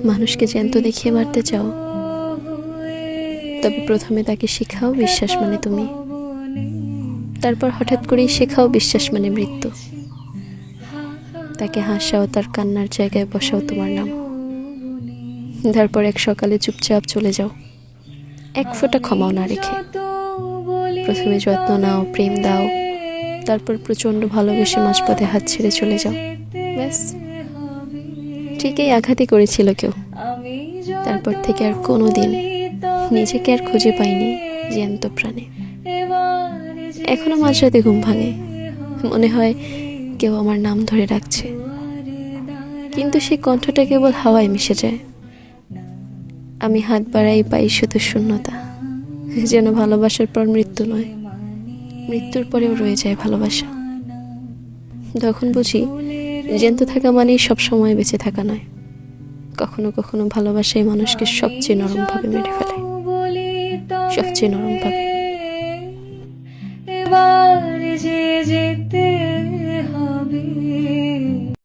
মানুষকে জ্যান্ত দেখিয়ে মারতে চাও, তবে প্রথমে তাকে শেখাও বিশ্বাস মানে তুমি, তারপর হঠাৎ করেই শেখাও বিশ্বাস মানে মৃত্যু। তাকে হাসাও, তার কান্নার জায়গায় বসাও তোমার নাম, তারপর এক সকালে চুপচাপ চলে যাও, এক ফোঁটা ক্ষমাও না রেখে। প্রথমে যত্ন নাও, প্রেম দাও, তারপর প্রচণ্ড ভালোবেসে মাঝপথে হাত ছেড়ে চলে যাও। ব্যাস, ঠিকই আঘাতই করেছিল কেউ, তারপর থেকে আর কোনো দিন নিজেকে আর খুঁজে পাইনি জ্যান্ত প্রাণে। এখনো মাঝরাতে ঘুম ভাঙে, মনে হয় কেউ আমার নাম ধরে ডাকছে, কিন্তু সেই কণ্ঠটা কেবল হাওয়ায় মিশে যায়। আমি হাত বাড়াই, পাই শুধু শূন্যতা, যেন ভালোবাসার পর মৃত্যু নয়, মৃত্যুর পরেও রয়ে যায় ভালোবাসা। তখন বুঝি জ্যান্ত থাকা মানেই সবসময় বেঁচে থাকা নয়, কখনো কখনো ভালোবাসাই মানুষকে সবচেয়ে নরমভাবে মেরে ফেলে, সবচেয়ে নরমভাবে।